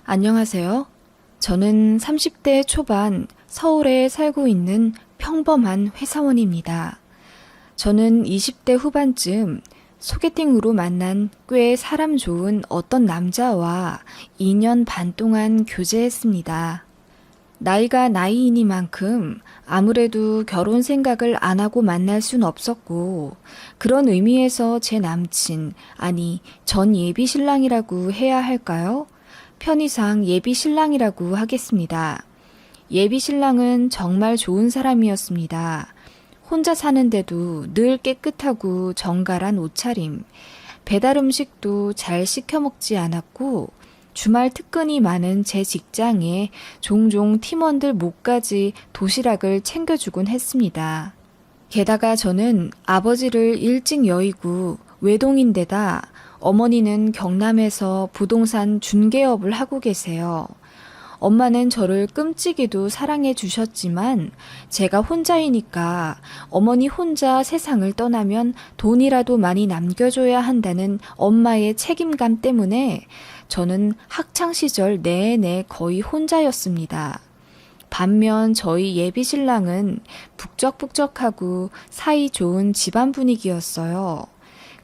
안녕하세요. 저는 30대 초반 서울에 살고 있는 평범한 회사원입니다. 저는 20대 후반쯤 소개팅으로 만난 꽤 사람 좋은 어떤 남자와 2년 반 동안 교제했습니다. 나이가 나이이니만큼 아무래도 결혼 생각을 안 하고 만날 순 없었고, 그런 의미에서 제 남친, 아니, 전 예비 신랑이라고 해야 할까요? 편의상 예비 신랑이라고 하겠습니다. 예비 신랑은 정말 좋은 사람이었습니다. 혼자 사는데도 늘 깨끗하고 정갈한 옷차림, 배달 음식도 잘 시켜 먹지 않았고, 주말 특근이 많은 제 직장에 종종 팀원들 목까지 도시락을 챙겨주곤 했습니다. 게다가 저는 아버지를 일찍 여의고 외동인데다 어머니는 경남에서 부동산 중개업을 하고 계세요. 엄마는 저를 끔찍이도 사랑해 주셨지만 제가 혼자이니까 어머니 혼자 세상을 떠나면 돈이라도 많이 남겨줘야 한다는 엄마의 책임감 때문에 저는 학창시절 내내 거의 혼자였습니다. 반면 저희 예비 신랑은 북적북적하고 사이 좋은 집안 분위기였어요.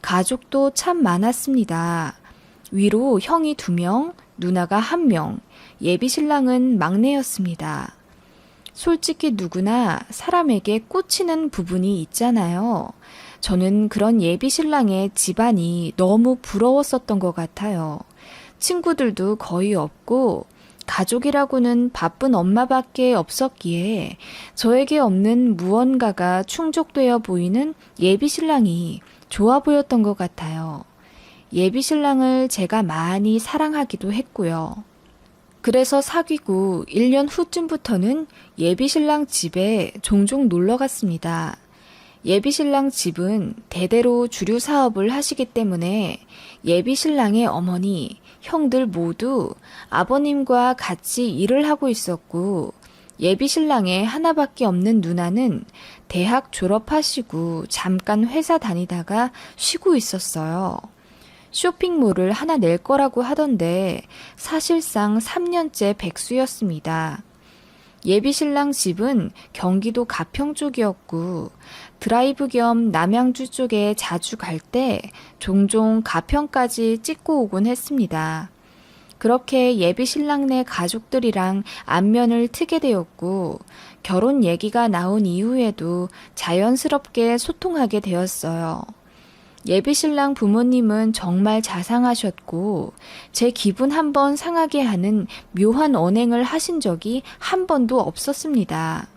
가족도 참 많았습니다. 위로 형이 2명, 누나가 1명, 예비 신랑은 막내였습니다. 솔직히 누구나 사람에게 꽂히는 부분이 있잖아요. 저는 그런 예비 신랑의 집안이 너무 부러웠었던 것 같아요. 친구들도 거의 없고 가족이라고는 바쁜 엄마밖에 없었기에 저에게 없는 무언가가 충족되어 보이는 예비 신랑이 좋아 보였던 것 같아요. 예비 신랑을 제가 많이 사랑하기도 했고요. 그래서 사귀고 1년 후쯤부터는 예비 신랑 집에 종종 놀러 갔습니다. 예비 신랑 집은 대대로 주류 사업을 하시기 때문에 예비 신랑의 어머니, 형들 모두 아버님과 같이 일을 하고 있었고, 예비 신랑의 하나밖에 없는 누나는 대학 졸업하시고 잠깐 회사 다니다가 쉬고 있었어요. 쇼핑몰을 하나 낼 거라고 하던데 사실상 3년째 백수였습니다. 예비 신랑 집은 경기도 가평 쪽이었고 드라이브 겸 남양주 쪽에 자주 갈 때 종종 가평까지 찍고 오곤 했습니다. 그렇게 예비 신랑네 가족들이랑 안면을 트게 되었고 결혼 얘기가 나온 이후에도 자연스럽게 소통하게 되었어요. 예비 신랑 부모님은 정말 자상하셨고 제 기분 한번 상하게 하는 묘한 언행을 하신 적이 한 번도 없었습니다.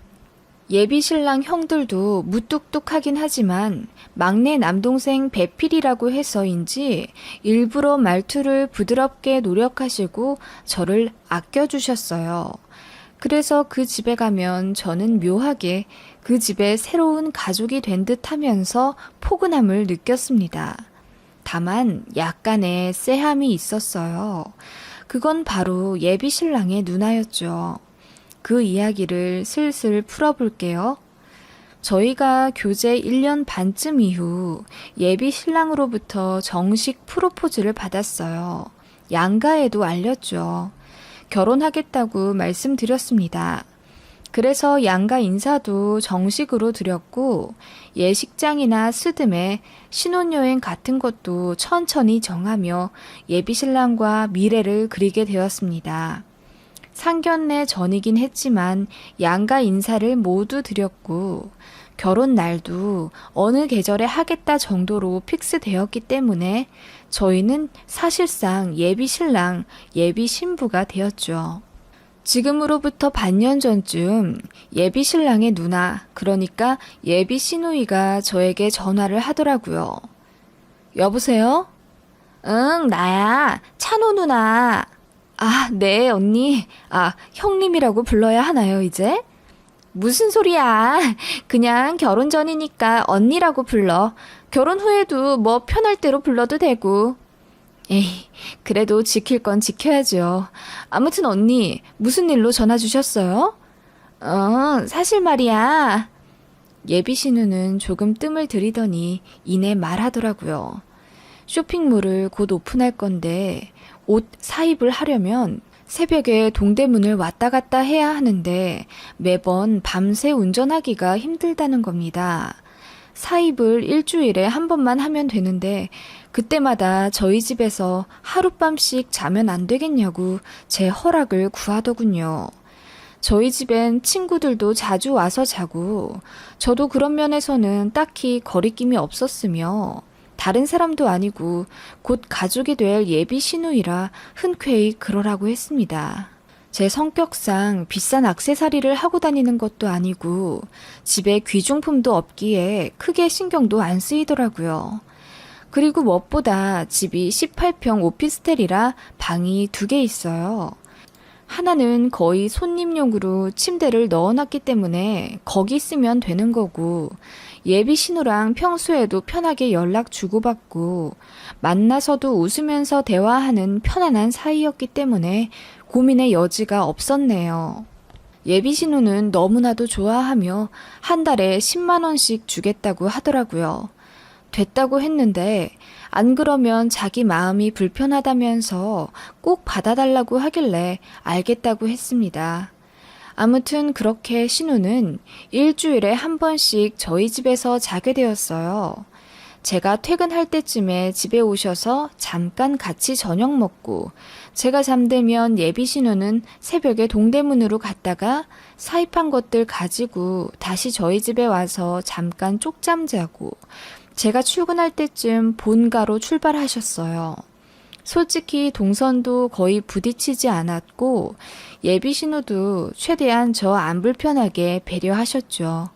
예비 신랑 형들도 무뚝뚝하긴 하지만 막내 남동생 배필이라고 해서인지 일부러 말투를 부드럽게 노력하시고 저를 아껴주셨어요. 그래서 그 집에 가면 저는 묘하게 그 집에 새로운 가족이 된 듯 하면서 포근함을 느꼈습니다. 다만 약간의 쎄함이 있었어요. 그건 바로 예비 신랑의 누나였죠. 그 이야기를 슬슬 풀어볼게요. 저희가 교제 1년 반쯤 이후 예비 신랑으로부터 정식 프로포즈를 받았어요. 양가에도 알렸죠. 결혼하겠다고 말씀드렸습니다. 그래서 양가 인사도 정식으로 드렸고 예식장이나 스드메, 신혼여행 같은 것도 천천히 정하며 예비 신랑과 미래를 그리게 되었습니다. 상견례 전이긴 했지만 양가 인사를 모두 드렸고 결혼 날도 어느 계절에 하겠다 정도로 픽스되었기 때문에 저희는 사실상 예비 신랑, 예비 신부가 되었죠. 지금으로부터 반년 전쯤 예비 신랑의 누나, 그러니까 예비 시누이가 저에게 전화를 하더라고요. 여보세요? 응, 나야. 찬호 누나. 아, 네, 언니. 아, 형님이라고 불러야 하나요, 이제? 무슨 소리야. 그냥 결혼 전이니까 언니라고 불러. 결혼 후에도 뭐 편할 대로 불러도 되고. 에이, 그래도 지킬 건 지켜야죠. 아무튼 언니, 무슨 일로 전화 주셨어요? 사실 말이야. 예비 신우는 조금 뜸을 들이더니 이내 말하더라고요. 쇼핑몰을 곧 오픈할 건데 옷 사입을 하려면 새벽에 동대문을 왔다 갔다 해야 하는데 매번 밤새 운전하기가 힘들다는 겁니다. 사입을 일주일에 한 번만 하면 되는데 그때마다 저희 집에서 하룻밤씩 자면 안 되겠냐고 제 허락을 구하더군요. 저희 집엔 친구들도 자주 와서 자고 저도 그런 면에서는 딱히 거리낌이 없었으며 다른 사람도 아니고 곧 가족이 될 예비 시누이라 흔쾌히 그러라고 했습니다. 제 성격상 비싼 액세서리를 하고 다니는 것도 아니고 집에 귀중품도 없기에 크게 신경도 안 쓰이더라고요. 그리고 무엇보다 집이 18평 오피스텔이라 방이 2개 있어요. 하나는 거의 손님용으로 침대를 넣어놨기 때문에 거기 쓰면 되는 거고 예비 신우랑 평소에도 편하게 연락 주고받고 만나서도 웃으면서 대화하는 편안한 사이였기 때문에 고민의 여지가 없었네요. 예비 신우는 너무나도 좋아하며 한 달에 10만 원씩 주겠다고 하더라고요. 됐다고 했는데 안 그러면 자기 마음이 불편하다면서 꼭 받아달라고 하길래 알겠다고 했습니다. 아무튼 그렇게 신우는 일주일에 한 번씩 저희 집에서 자게 되었어요. 제가 퇴근할 때쯤에 집에 오셔서 잠깐 같이 저녁 먹고 제가 잠들면 예비 신우는 새벽에 동대문으로 갔다가 사입한 것들 가지고 다시 저희 집에 와서 잠깐 쪽잠 자고 제가 출근할 때쯤 본가로 출발하셨어요. 솔직히 동선도 거의 부딪히지 않았고 예비 신우도 최대한 저 안 불편하게 배려하셨죠.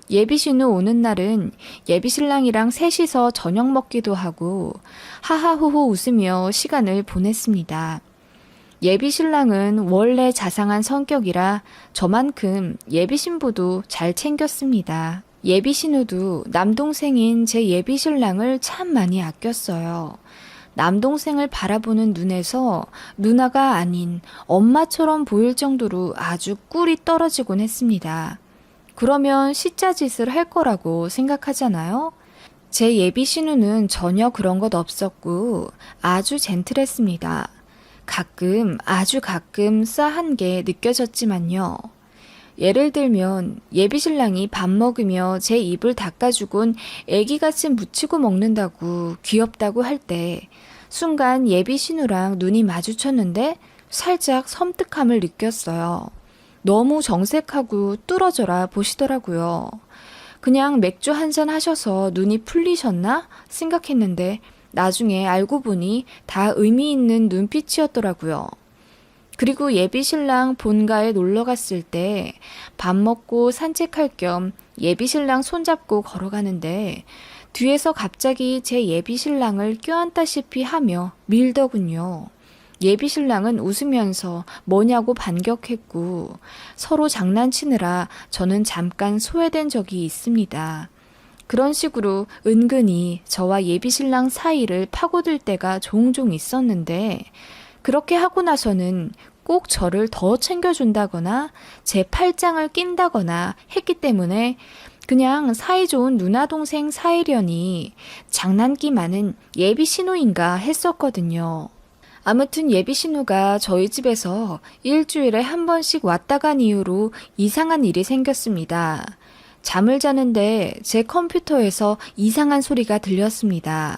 예비 신우 오는 날은 예비 신랑이랑 셋이서 저녁 먹기도 하고 하하호호 웃으며 시간을 보냈습니다. 예비 신랑은 원래 자상한 성격이라 저만큼 예비 신부도 잘 챙겼습니다. 예비 신우도 남동생인 제 예비 신랑을 참 많이 아꼈어요. 남동생을 바라보는 눈에서 누나가 아닌 엄마처럼 보일 정도로 아주 꿀이 떨어지곤 했습니다. 그러면 시짜짓을 할 거라고 생각하잖아요? 제 예비 신우는 전혀 그런 것 없었고 아주 젠틀했습니다. 아주 가끔 싸한 게 느껴졌지만요. 예를 들면 예비 신랑이 밥 먹으며 제 입을 닦아주곤 애기같이 묻히고 먹는다고 귀엽다고 할 때 순간 예비 신우랑 눈이 마주쳤는데 살짝 섬뜩함을 느꼈어요. 너무 정색하고 뚫어져라 보시더라고요. 그냥 맥주 한잔 하셔서 눈이 풀리셨나 생각했는데 나중에 알고 보니 다 의미 있는 눈빛이었더라고요. 그리고 예비 신랑 본가에 놀러 갔을 때 밥 먹고 산책할 겸 예비 신랑 손잡고 걸어가는데 뒤에서 갑자기 제 예비 신랑을 껴안다시피 하며 밀더군요. 예비 신랑은 웃으면서 뭐냐고 반격했고 서로 장난치느라 저는 잠깐 소외된 적이 있습니다. 그런 식으로 은근히 저와 예비 신랑 사이를 파고들 때가 종종 있었는데 그렇게 하고 나서는 꼭 저를 더 챙겨준다거나 제 팔짱을 낀다거나 했기 때문에 그냥 사이좋은 누나 동생 사이려니 장난기 많은 예비 신우인가 했었거든요. 아무튼 예비 신우가 저희 집에서 일주일에 한 번씩 왔다 간 이후로 이상한 일이 생겼습니다. 잠을 자는데 제 컴퓨터에서 이상한 소리가 들렸습니다.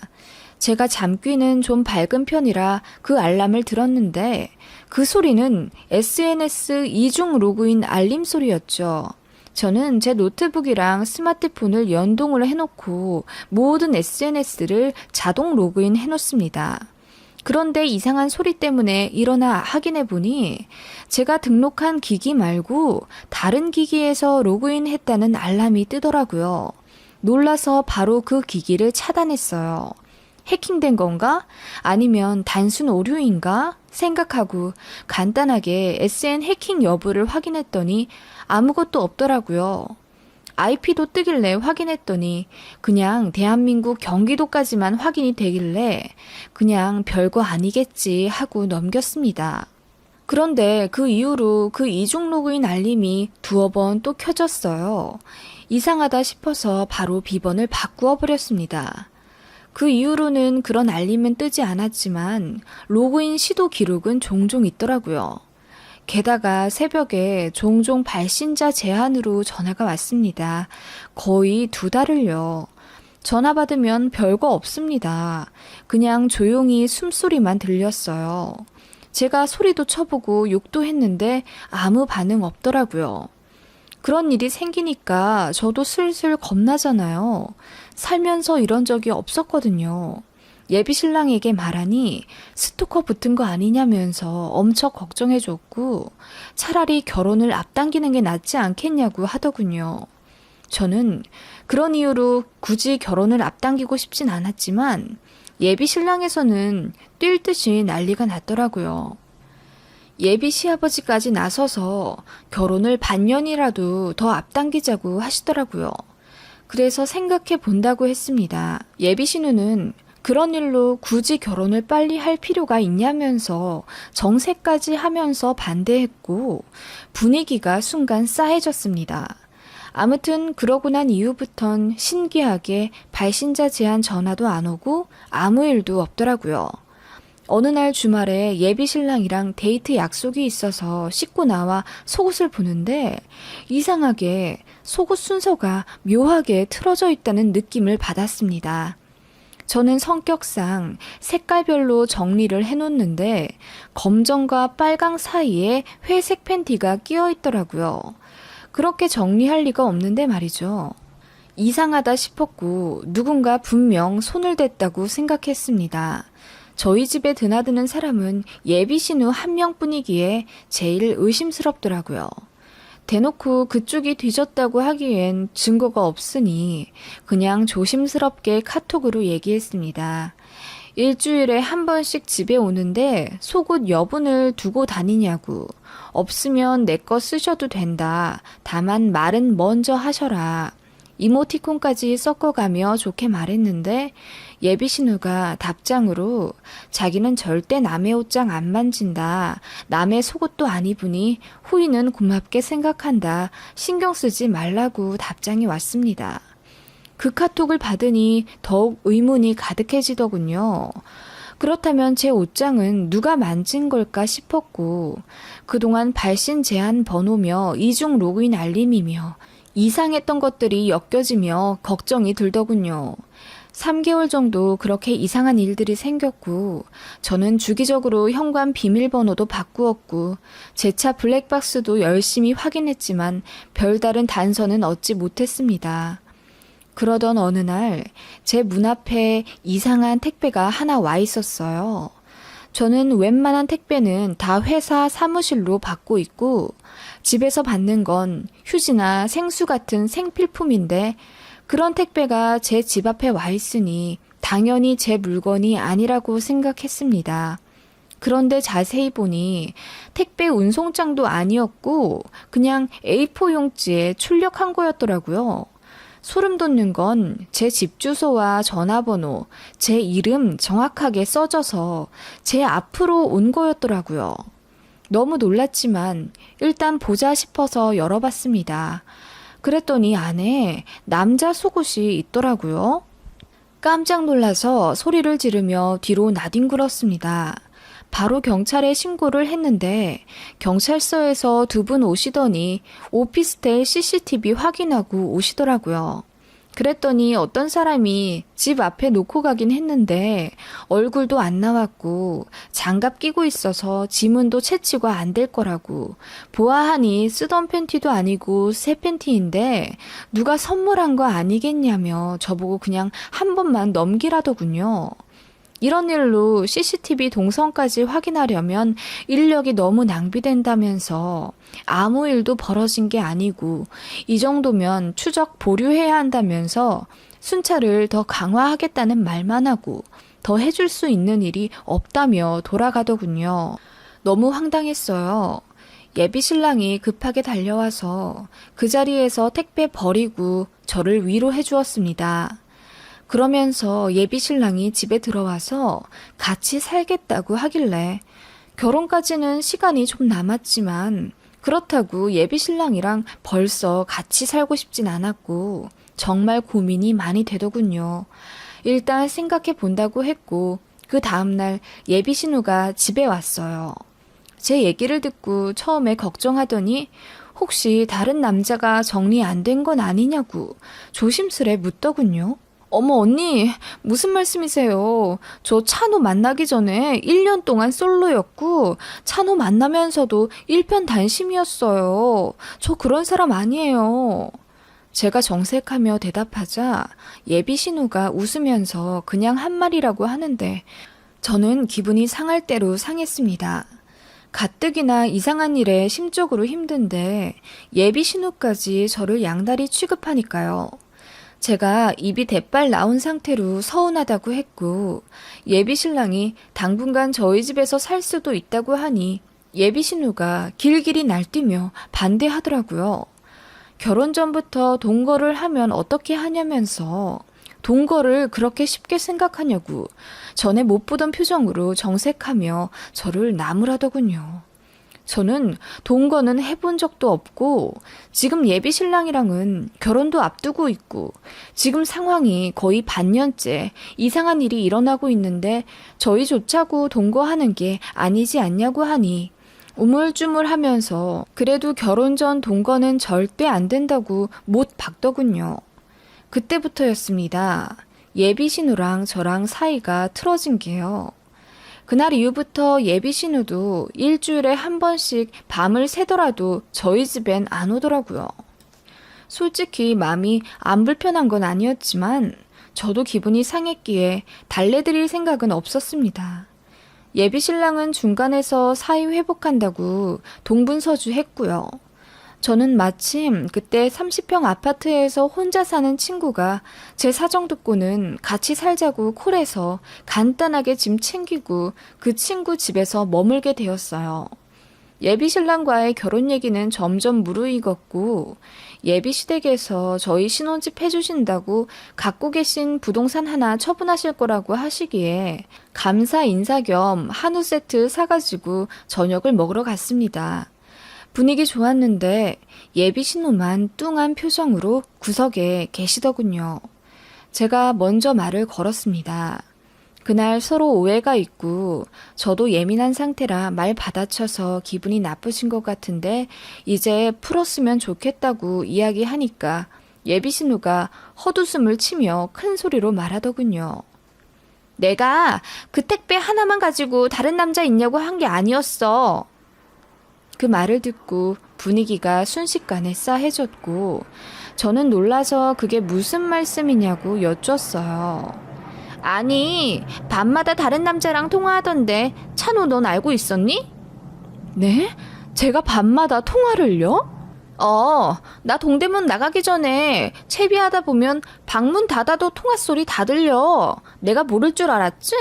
제가 잠귀는 좀 밝은 편이라 그 알람을 들었는데 그 소리는 SNS 이중 로그인 알림 소리였죠. 저는 제 노트북이랑 스마트폰을 연동을 해놓고 모든 SNS를 자동 로그인 해놓습니다. 그런데 이상한 소리 때문에 일어나 확인해보니 제가 등록한 기기 말고 다른 기기에서 로그인 했다는 알람이 뜨더라고요. 놀라서 바로 그 기기를 차단했어요. 해킹된 건가? 아니면 단순 오류인가? 생각하고 간단하게 SN 해킹 여부를 확인했더니 아무것도 없더라고요. IP도 뜨길래 확인했더니 그냥 대한민국 경기도까지만 확인이 되길래 그냥 별거 아니겠지 하고 넘겼습니다. 그런데 그 이후로 그 이중 로그인 알림이 2번 또 켜졌어요. 이상하다 싶어서 바로 비번을 바꾸어 버렸습니다. 그 이후로는 그런 알림은 뜨지 않았지만 로그인 시도 기록은 종종 있더라고요. 게다가 새벽에 종종 발신자 제한으로 전화가 왔습니다. 거의 2달을요. 전화 받으면 별거 없습니다. 그냥 조용히 숨소리만 들렸어요. 제가 소리도 쳐보고 욕도 했는데 아무 반응 없더라고요. 그런 일이 생기니까 저도 슬슬 겁나잖아요. 살면서 이런 적이 없었거든요. 예비 신랑에게 말하니 스토커 붙은 거 아니냐면서 엄청 걱정해줬고 차라리 결혼을 앞당기는 게 낫지 않겠냐고 하더군요. 저는 그런 이유로 굳이 결혼을 앞당기고 싶진 않았지만 예비 신랑에서는 뛸 듯이 난리가 났더라고요. 예비 시아버지까지 나서서 결혼을 반년이라도 더 앞당기자고 하시더라고요. 그래서 생각해 본다고 했습니다. 예비 신우는 그런 일로 굳이 결혼을 빨리 할 필요가 있냐면서 정색까지 하면서 반대했고 분위기가 순간 싸해졌습니다. 아무튼 그러고 난 이후부턴 신기하게 발신자 제한 전화도 안 오고 아무 일도 없더라고요. 어느 날 주말에 예비 신랑이랑 데이트 약속이 있어서 씻고 나와 속옷을 보는데 이상하게 속옷 순서가 묘하게 틀어져 있다는 느낌을 받았습니다. 저는 성격상 색깔별로 정리를 해놓는데 검정과 빨강 사이에 회색 팬티가 끼어 있더라고요. 그렇게 정리할 리가 없는데 말이죠. 이상하다 싶었고 누군가 분명 손을 댔다고 생각했습니다. 저희 집에 드나드는 사람은 예비 신우 한 명뿐이기에 제일 의심스럽더라고요. 대놓고 그쪽이 뒤졌다고 하기엔 증거가 없으니 그냥 조심스럽게 카톡으로 얘기했습니다. 일주일에 한 번씩 집에 오는데 속옷 여분을 두고 다니냐고. 없으면 내 거 쓰셔도 된다. 다만 말은 먼저 하셔라. 이모티콘까지 섞어가며 좋게 말했는데 예비 신우가 답장으로 자기는 절대 남의 옷장 안 만진다. 남의 속옷도 안 입으니 후이는 고맙게 생각한다. 신경 쓰지 말라고 답장이 왔습니다. 그 카톡을 받으니 더욱 의문이 가득해지더군요. 그렇다면 제 옷장은 누가 만진 걸까 싶었고 그동안 발신 제한 번호며 이중 로그인 알림이며 이상했던 것들이 엮여지며 걱정이 들더군요. 3개월 정도 그렇게 이상한 일들이 생겼고 저는 주기적으로 현관 비밀번호도 바꾸었고 제 차 블랙박스도 열심히 확인했지만 별다른 단서는 얻지 못했습니다. 그러던 어느 날 제 문 앞에 이상한 택배가 하나 와 있었어요. 저는 웬만한 택배는 다 회사 사무실로 받고 있고 집에서 받는 건 휴지나 생수 같은 생필품인데 그런 택배가 제 집 앞에 와 있으니 당연히 제 물건이 아니라고 생각했습니다. 그런데 자세히 보니 택배 운송장도 아니었고 그냥 A4 용지에 출력한 거였더라고요. 소름 돋는 건 제 집 주소와 전화번호, 제 이름 정확하게 써져서 제 앞으로 온 거였더라고요. 너무 놀랐지만 일단 보자 싶어서 열어봤습니다. 그랬더니 안에 남자 속옷이 있더라고요. 깜짝 놀라서 소리를 지르며 뒤로 나뒹굴었습니다. 바로 경찰에 신고를 했는데 경찰서에서 2분 오시더니 오피스텔 CCTV 확인하고 오시더라고요. 그랬더니 어떤 사람이 집 앞에 놓고 가긴 했는데 얼굴도 안 나왔고 장갑 끼고 있어서 지문도 채취가 안 될 거라고 보아하니 쓰던 팬티도 아니고 새 팬티인데 누가 선물한 거 아니겠냐며 저보고 그냥 한 번만 넘기라더군요. 이런 일로 CCTV 동선까지 확인하려면 인력이 너무 낭비된다면서 아무 일도 벌어진 게 아니고 이 정도면 추적 보류해야 한다면서 순찰을 더 강화하겠다는 말만 하고 더 해줄 수 있는 일이 없다며 돌아가더군요. 너무 황당했어요. 예비 신랑이 급하게 달려와서 그 자리에서 택배 버리고 저를 위로해 주었습니다. 그러면서 예비 신랑이 집에 들어와서 같이 살겠다고 하길래 결혼까지는 시간이 좀 남았지만 그렇다고 예비 신랑이랑 벌써 같이 살고 싶진 않았고 정말 고민이 많이 되더군요. 일단 생각해 본다고 했고 그 다음날 예비 신우가 집에 왔어요. 제 얘기를 듣고 처음에 걱정하더니 혹시 다른 남자가 정리 안 된 건 아니냐고 조심스레 묻더군요. 어머 언니, 무슨 말씀이세요? 저 찬호 만나기 전에 1년 동안 솔로였고 찬호 만나면서도 일편단심이었어요. 저 그런 사람 아니에요. 제가 정색하며 대답하자 예비 신우가 웃으면서 그냥 한 말이라고 하는데 저는 기분이 상할 대로 상했습니다. 가뜩이나 이상한 일에 심적으로 힘든데 예비 신우까지 저를 양다리 취급하니까요. 제가 입이 대빨 나온 상태로 서운하다고 했고 예비 신랑이 당분간 저희 집에서 살 수도 있다고 하니 예비 신우가 길길이 날뛰며 반대하더라고요. 결혼 전부터 동거를 하면 어떻게 하냐면서 동거를 그렇게 쉽게 생각하냐고 전에 못 보던 표정으로 정색하며 저를 나무라더군요. 저는 동거는 해본 적도 없고 지금 예비 신랑이랑은 결혼도 앞두고 있고 지금 상황이 거의 반년째 이상한 일이 일어나고 있는데 저희조차고 동거하는 게 아니지 않냐고 하니 우물쭈물하면서 그래도 결혼 전 동거는 절대 안 된다고 못 박더군요. 그때부터였습니다. 예비 신우랑 저랑 사이가 틀어진 게요. 그날 이후부터 예비 신우도 일주일에 한 번씩 밤을 새더라도 저희 집엔 안 오더라고요. 솔직히 마음이 안 불편한 건 아니었지만 저도 기분이 상했기에 달래드릴 생각은 없었습니다. 예비 신랑은 중간에서 사이 회복한다고 동분서주했고요. 저는 마침 그때 30평 아파트에서 혼자 사는 친구가 제 사정 듣고는 같이 살자고 콜해서 간단하게 짐 챙기고 그 친구 집에서 머물게 되었어요. 예비 신랑과의 결혼 얘기는 점점 무르익었고 예비 시댁에서 저희 신혼집 해주신다고 갖고 계신 부동산 하나 처분하실 거라고 하시기에 감사 인사 겸 한우 세트 사가지고 저녁을 먹으러 갔습니다. 분위기 좋았는데 예비 신우만 뚱한 표정으로 구석에 계시더군요. 제가 먼저 말을 걸었습니다. 그날 서로 오해가 있고 저도 예민한 상태라 말 받아쳐서 기분이 나쁘신 것 같은데 이제 풀었으면 좋겠다고 이야기하니까 예비 신우가 헛웃음을 치며 큰 소리로 말하더군요. 내가 그 택배 하나만 가지고 다른 남자 있냐고 한 게 아니었어. 그 말을 듣고 분위기가 순식간에 싸해졌고 저는 놀라서 그게 무슨 말씀이냐고 여쭈었어요. 아니, 밤마다 다른 남자랑 통화하던데 찬호 넌 알고 있었니? 네? 제가 밤마다 통화를요? 나 동대문 나가기 전에 채비하다 보면 방문 닫아도 통화 소리 다 들려. 내가 모를 줄 알았지?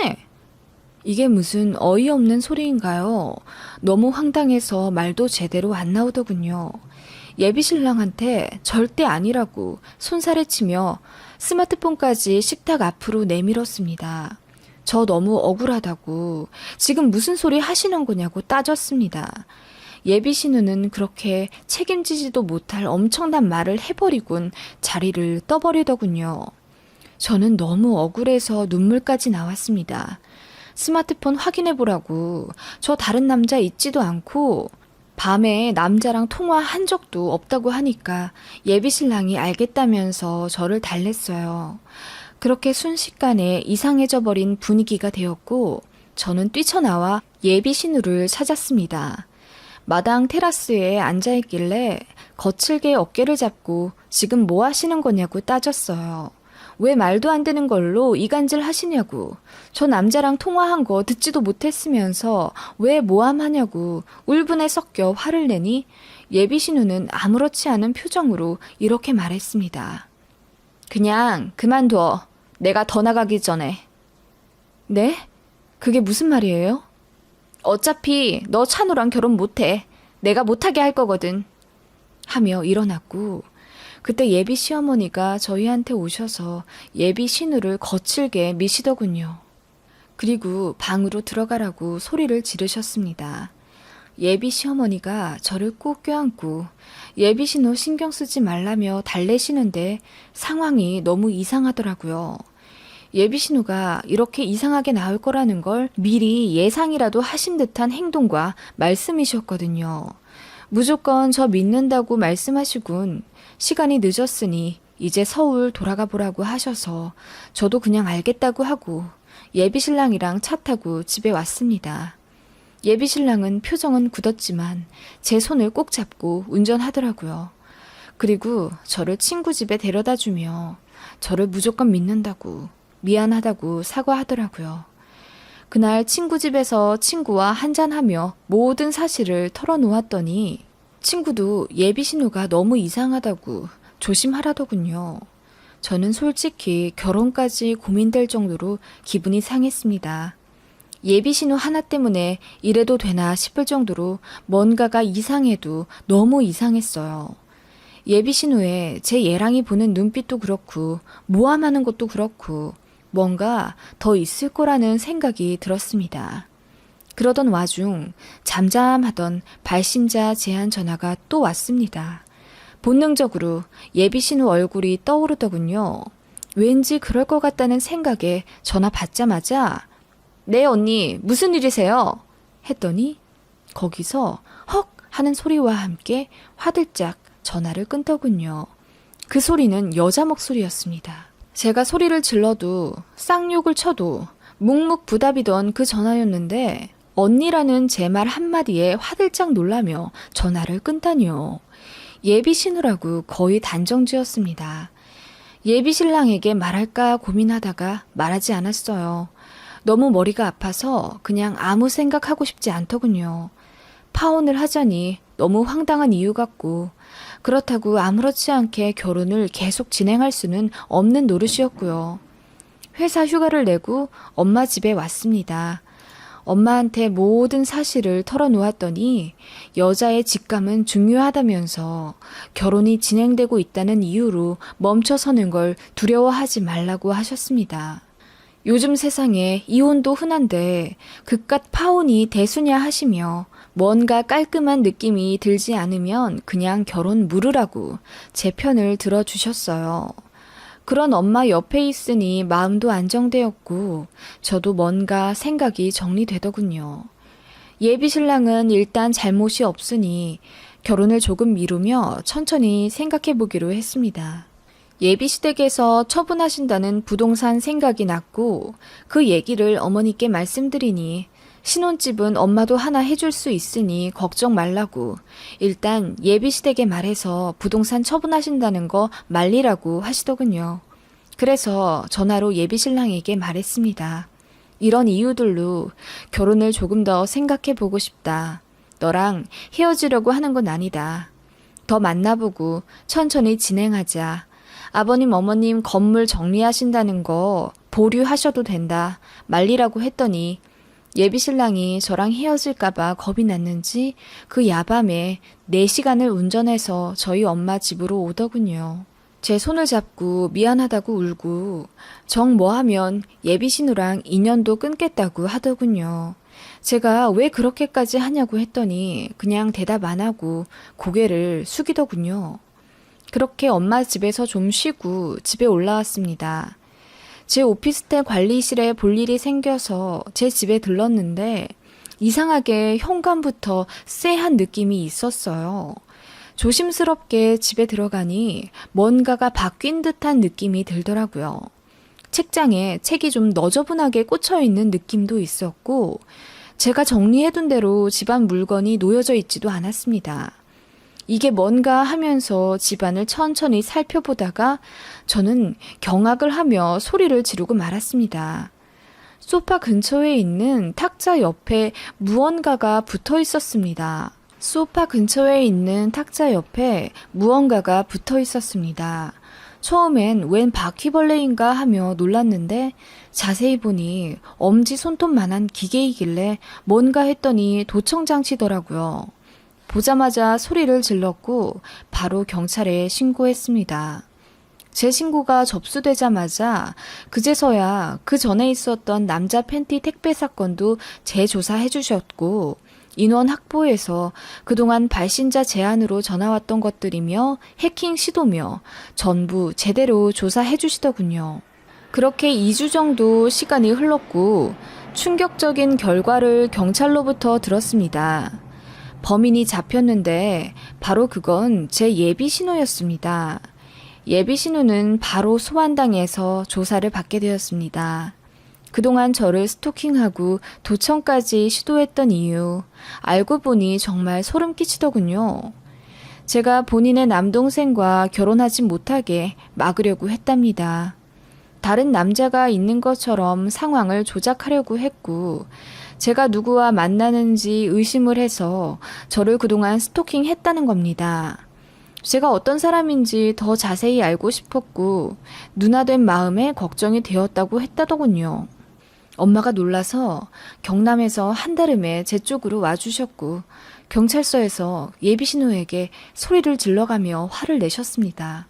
이게 무슨 어이없는 소리인가요? 너무 황당해서 말도 제대로 안 나오더군요. 예비 신랑한테 절대 아니라고 손살에 치며 스마트폰까지 식탁 앞으로 내밀었습니다. 저 너무 억울하다고 지금 무슨 소리 하시는 거냐고 따졌습니다. 예비 신우는 그렇게 책임지지도 못할 엄청난 말을 해버리곤 자리를 떠버리더군요. 저는 너무 억울해서 눈물까지 나왔습니다. 스마트폰 확인해보라고 저 다른 남자 있지도 않고 밤에 남자랑 통화한 적도 없다고 하니까 예비 신랑이 알겠다면서 저를 달랬어요. 그렇게 순식간에 이상해져 버린 분위기가 되었고 저는 뛰쳐나와 예비 신우를 찾았습니다. 마당 테라스에 앉아있길래 거칠게 어깨를 잡고 지금 뭐 하시는 거냐고 따졌어요. 왜 말도 안 되는 걸로 이간질 하시냐고. 저 남자랑 통화한 거 듣지도 못했으면서 왜 모함하냐고 울분에 섞여 화를 내니 예비 신우는 아무렇지 않은 표정으로 이렇게 말했습니다. 그냥 그만둬. 내가 더 나가기 전에. 네? 그게 무슨 말이에요? 어차피 너 찬우랑 결혼 못해. 내가 못하게 할 거거든. 하며 일어났고 그때 예비 시어머니가 저희한테 오셔서 예비 신우를 거칠게 미시더군요. 그리고 방으로 들어가라고 소리를 지르셨습니다. 예비 시어머니가 저를 꼭 껴안고 예비 신우 신경 쓰지 말라며 달래시는데 상황이 너무 이상하더라고요. 예비 신호가 이렇게 이상하게 나올 거라는 걸 미리 예상이라도 하신 듯한 행동과 말씀이셨거든요. 무조건 저 믿는다고 말씀하시군. 시간이 늦었으니 이제 서울 돌아가 보라고 하셔서 저도 그냥 알겠다고 하고 예비 신랑이랑 차 타고 집에 왔습니다. 예비 신랑은 표정은 굳었지만 제 손을 꼭 잡고 운전하더라고요. 그리고 저를 친구 집에 데려다 주며 저를 무조건 믿는다고 미안하다고 사과하더라고요. 그날 친구 집에서 친구와 한잔하며 모든 사실을 털어놓았더니 친구도 예비 신호가 너무 이상하다고 조심하라더군요. 저는 솔직히 결혼까지 고민될 정도로 기분이 상했습니다. 예비 신호 하나 때문에 이래도 되나 싶을 정도로 뭔가가 이상해도 너무 이상했어요. 예비 신호에 제 예랑이 보는 눈빛도 그렇고 모함하는 것도 그렇고 뭔가 더 있을 거라는 생각이 들었습니다. 그러던 와중 잠잠하던 발신자 제한 전화가 또 왔습니다. 본능적으로 예비 신호 얼굴이 떠오르더군요. 왠지 그럴 것 같다는 생각에 전화 받자마자 네 언니 무슨 일이세요? 했더니 거기서 헉 하는 소리와 함께 화들짝 전화를 끊더군요. 그 소리는 여자 목소리였습니다. 제가 소리를 질러도 쌍욕을 쳐도 묵묵부답이던 그 전화였는데 언니라는 제 말 한마디에 화들짝 놀라며 전화를 끊다니요. 예비 신우라고 거의 단정지었습니다. 예비 신랑에게 말할까 고민하다가 말하지 않았어요. 너무 머리가 아파서 그냥 아무 생각하고 싶지 않더군요. 파혼을 하자니 너무 황당한 이유 같고 그렇다고 아무렇지 않게 결혼을 계속 진행할 수는 없는 노릇이었고요. 회사 휴가를 내고 엄마 집에 왔습니다. 엄마한테 모든 사실을 털어놓았더니 여자의 직감은 중요하다면서 결혼이 진행되고 있다는 이유로 멈춰서는 걸 두려워하지 말라고 하셨습니다. 요즘 세상에 이혼도 흔한데 그깟 파혼이 대수냐 하시며 뭔가 깔끔한 느낌이 들지 않으면 그냥 결혼 무르라고 제 편을 들어주셨어요. 그런 엄마 옆에 있으니 마음도 안정되었고 저도 뭔가 생각이 정리되더군요. 예비 신랑은 일단 잘못이 없으니 결혼을 조금 미루며 천천히 생각해 보기로 했습니다. 예비 시댁에서 처분하신다는 부동산 생각이 났고 그 얘기를 어머니께 말씀드리니 신혼집은 엄마도 하나 해줄 수 있으니 걱정 말라고 일단 예비 시댁에 말해서 부동산 처분하신다는 거 말리라고 하시더군요. 그래서 전화로 예비 신랑에게 말했습니다. 이런 이유들로 결혼을 조금 더 생각해 보고 싶다. 너랑 헤어지려고 하는 건 아니다. 더 만나보고 천천히 진행하자. 아버님 어머님 건물 정리하신다는 거 보류하셔도 된다. 말리라고 했더니 예비 신랑이 저랑 헤어질까봐 겁이 났는지 그 야밤에 4시간을 운전해서 저희 엄마 집으로 오더군요. 제 손을 잡고 미안하다고 울고 정 뭐하면 예비 신우랑 인연도 끊겠다고 하더군요. 제가 왜 그렇게까지 하냐고 했더니 그냥 대답 안 하고 고개를 숙이더군요. 그렇게 엄마 집에서 좀 쉬고 집에 올라왔습니다. 제 오피스텔 관리실에 볼 일이 생겨서 제 집에 들렀는데 이상하게 현관부터 쎄한 느낌이 있었어요. 조심스럽게 집에 들어가니 뭔가가 바뀐 듯한 느낌이 들더라고요. 책장에 책이 좀 너저분하게 꽂혀 있는 느낌도 있었고 제가 정리해둔 대로 집안 물건이 놓여져 있지도 않았습니다. 이게 뭔가 하면서 집안을 천천히 살펴보다가 저는 경악을 하며 소리를 지르고 말았습니다. 소파 근처에 있는 탁자 옆에 무언가가 붙어 있었습니다. 소파 근처에 있는 탁자 옆에 무언가가 붙어 있었습니다. 처음엔 웬 바퀴벌레인가 하며 놀랐는데 자세히 보니 엄지 손톱만한 기계이길래 뭔가 했더니 도청장치더라고요. 보자마자 소리를 질렀고 바로 경찰에 신고했습니다. 제 신고가 접수되자마자 그제서야 그 전에 있었던 남자 팬티 택배 사건도 재조사해 주셨고 인원 확보해서 그동안 발신자 제안으로 전화왔던 것들이며 해킹 시도며 전부 제대로 조사해 주시더군요. 그렇게 2주 정도 시간이 흘렀고 충격적인 결과를 경찰로부터 들었습니다. 범인이 잡혔는데 바로 그건 제 예비 신호였습니다. 예비 신호는 바로 소환당해서 조사를 받게 되었습니다. 그동안 저를 스토킹하고 도청까지 시도했던 이유, 알고 보니 정말 소름 끼치더군요. 제가 본인의 남동생과 결혼하지 못하게 막으려고 했답니다. 다른 남자가 있는 것처럼 상황을 조작하려고 했고, 제가 누구와 만나는지 의심을 해서 저를 그동안 스토킹했다는 겁니다. 제가 어떤 사람인지 더 자세히 알고 싶었고, 누나된 마음에 걱정이 되었다고 했다더군요. 엄마가 놀라서 경남에서 한달음에 제 쪽으로 와주셨고, 경찰서에서 예비신호에게 소리를 질러가며 화를 내셨습니다.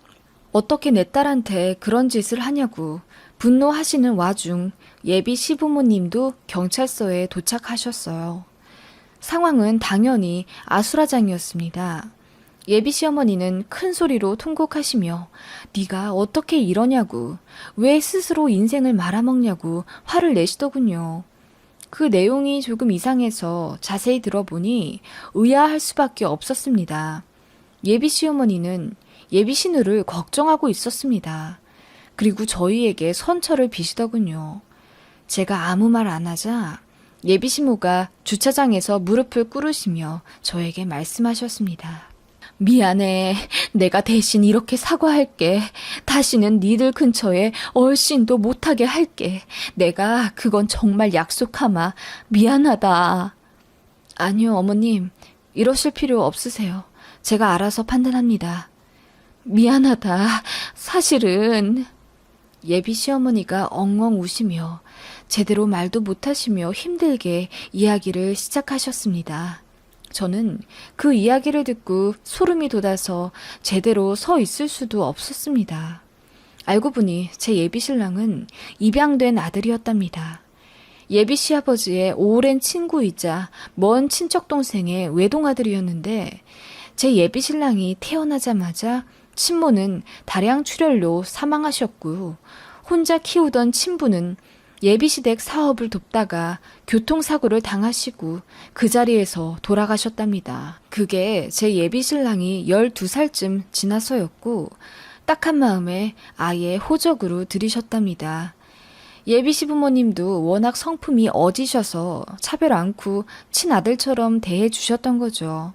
어떻게 내 딸한테 그런 짓을 하냐고 분노하시는 와중 예비 시부모님도 경찰서에 도착하셨어요. 상황은 당연히 아수라장이었습니다. 예비 시어머니는 큰 소리로 통곡하시며 네가 어떻게 이러냐고, 왜 스스로 인생을 말아먹냐고 화를 내시더군요. 그 내용이 조금 이상해서 자세히 들어보니 의아할 수밖에 없었습니다. 예비 시어머니는 예비 신우를 걱정하고 있었습니다. 그리고 저희에게 선처를 비시더군요. 제가 아무 말 안 하자 예비 시모가 주차장에서 무릎을 꿇으시며 저에게 말씀하셨습니다. 미안해. 내가 대신 이렇게 사과할게. 다시는 니들 근처에 얼씬도 못하게 할게. 내가 그건 정말 약속하마. 미안하다. 아니요, 어머님. 이러실 필요 없으세요. 제가 알아서 판단합니다. 미안하다. 사실은... 예비 시어머니가 엉엉 우시며 제대로 말도 못하시며 힘들게 이야기를 시작하셨습니다. 저는 그 이야기를 듣고 소름이 돋아서 제대로 서 있을 수도 없었습니다. 알고 보니 제 예비 신랑은 입양된 아들이었답니다. 예비 시아버지의 오랜 친구이자 먼 친척 동생의 외동아들이었는데 제 예비 신랑이 태어나자마자 친모는 다량출혈로 사망하셨고 혼자 키우던 친부는 예비시댁 사업을 돕다가 교통사고를 당하시고 그 자리에서 돌아가셨답니다. 그게 제 예비신랑이 12살쯤 지나서였고 딱한 마음에 아예 호적으로 들이셨답니다. 예비시부모님도 워낙 성품이 어지셔서 차별 않고 친아들처럼 대해주셨던 거죠.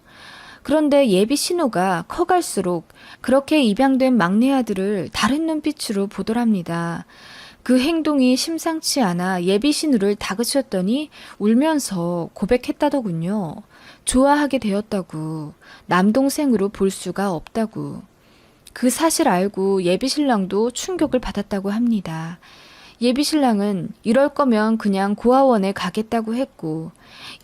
그런데 예비 신우가 커갈수록 그렇게 입양된 막내 아들을 다른 눈빛으로 보더랍니다. 그 행동이 심상치 않아 예비 신우를 다그쳤더니 울면서 고백했다더군요. 좋아하게 되었다고, 남동생으로 볼 수가 없다고. 그 사실 알고 예비 신랑도 충격을 받았다고 합니다. 예비 신랑은 이럴 거면 그냥 고아원에 가겠다고 했고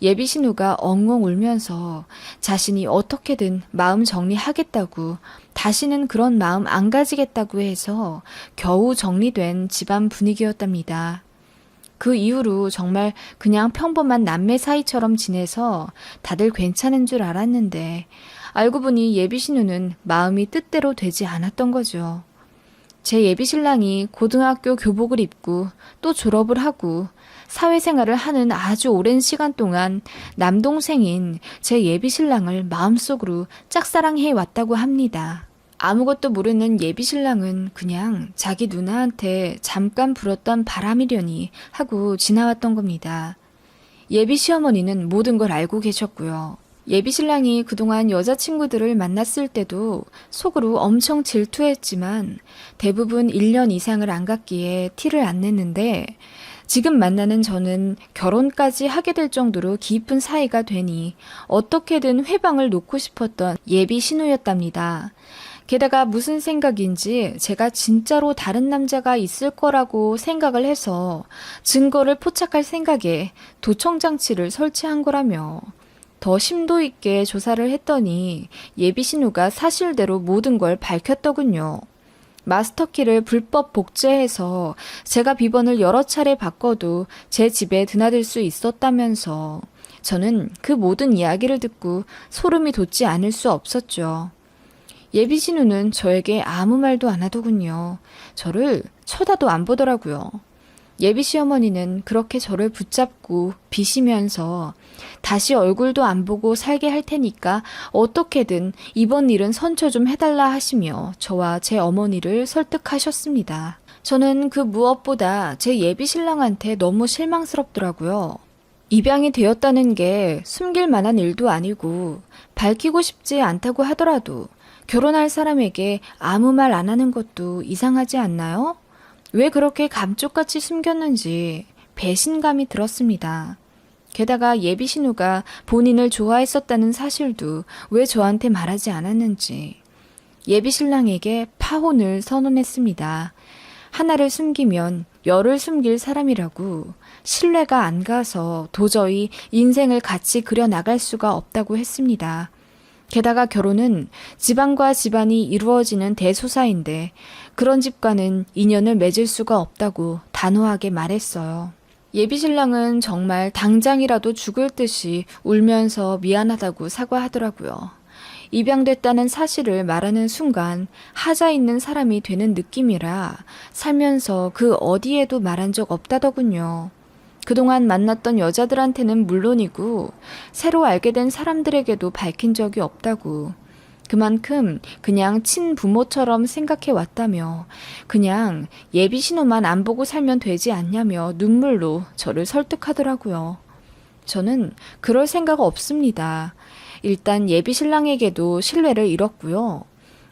예비 신우가 엉엉 울면서 자신이 어떻게든 마음 정리하겠다고 다시는 그런 마음 안 가지겠다고 해서 겨우 정리된 집안 분위기였답니다. 그 이후로 정말 그냥 평범한 남매 사이처럼 지내서 다들 괜찮은 줄 알았는데 알고 보니 예비 신우는 마음이 뜻대로 되지 않았던 거죠. 제 예비 신랑이 고등학교 교복을 입고 또 졸업을 하고 사회생활을 하는 아주 오랜 시간 동안 남동생인 제 예비 신랑을 마음속으로 짝사랑해 왔다고 합니다. 아무것도 모르는 예비 신랑은 그냥 자기 누나한테 잠깐 불었던 바람이려니 하고 지나왔던 겁니다. 예비 시어머니는 모든 걸 알고 계셨고요. 예비 신랑이 그동안 여자친구들을 만났을 때도 속으로 엄청 질투했지만 대부분 1년 이상을 안 갔기에 티를 안 냈는데 지금 만나는 저는 결혼까지 하게 될 정도로 깊은 사이가 되니 어떻게든 회방을 놓고 싶었던 예비 신우였답니다. 게다가 무슨 생각인지 제가 진짜로 다른 남자가 있을 거라고 생각을 해서 증거를 포착할 생각에 도청장치를 설치한 거라며 더 심도 있게 조사를 했더니 예비 신우가 사실대로 모든 걸 밝혔더군요. 마스터키를 불법 복제해서 제가 비번을 여러 차례 바꿔도 제 집에 드나들 수 있었다면서 저는 그 모든 이야기를 듣고 소름이 돋지 않을 수 없었죠. 예비 신우는 저에게 아무 말도 안 하더군요. 저를 쳐다도 안 보더라고요. 예비 시어머니는 그렇게 저를 붙잡고 비시면서 다시 얼굴도 안 보고 살게 할 테니까 어떻게든 이번 일은 선처 좀 해달라 하시며 저와 제 어머니를 설득하셨습니다. 저는 그 무엇보다 제 예비 신랑한테 너무 실망스럽더라고요. 입양이 되었다는 게 숨길 만한 일도 아니고 밝히고 싶지 않다고 하더라도 결혼할 사람에게 아무 말 안 하는 것도 이상하지 않나요? 왜 그렇게 감쪽같이 숨겼는지 배신감이 들었습니다. 게다가 예비 신우가 본인을 좋아했었다는 사실도 왜 저한테 말하지 않았는지 예비 신랑에게 파혼을 선언했습니다. 하나를 숨기면 열을 숨길 사람이라고 신뢰가 안 가서 도저히 인생을 같이 그려나갈 수가 없다고 했습니다. 게다가 결혼은 집안과 집안이 이루어지는 대소사인데 그런 집과는 인연을 맺을 수가 없다고 단호하게 말했어요. 예비 신랑은 정말 당장이라도 죽을 듯이 울면서 미안하다고 사과하더라고요. 입양됐다는 사실을 말하는 순간 하자 있는 사람이 되는 느낌이라 살면서 그 어디에도 말한 적 없다더군요. 그동안 만났던 여자들한테는 물론이고 새로 알게 된 사람들에게도 밝힌 적이 없다고. 그만큼 그냥 친부모처럼 생각해 왔다며 그냥 예비 신호만 안 보고 살면 되지 않냐며 눈물로 저를 설득하더라고요. 저는 그럴 생각 없습니다. 일단 예비 신랑에게도 신뢰를 잃었고요.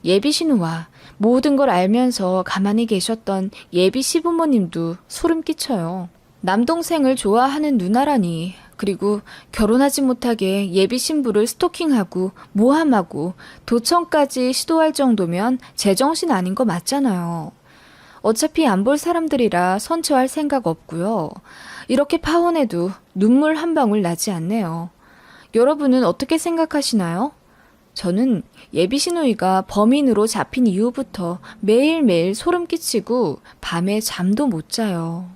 예비 신우와 모든 걸 알면서 가만히 계셨던 예비 시부모님도 소름 끼쳐요. 남동생을 좋아하는 누나라니, 그리고 결혼하지 못하게 예비 신부를 스토킹하고 모함하고 도청까지 시도할 정도면 제정신 아닌 거 맞잖아요. 어차피 안 볼 사람들이라 선처할 생각 없고요. 이렇게 파혼해도 눈물 한 방울 나지 않네요. 여러분은 어떻게 생각하시나요? 저는 예비 시누이가 범인으로 잡힌 이후부터 매일매일 소름 끼치고 밤에 잠도 못 자요.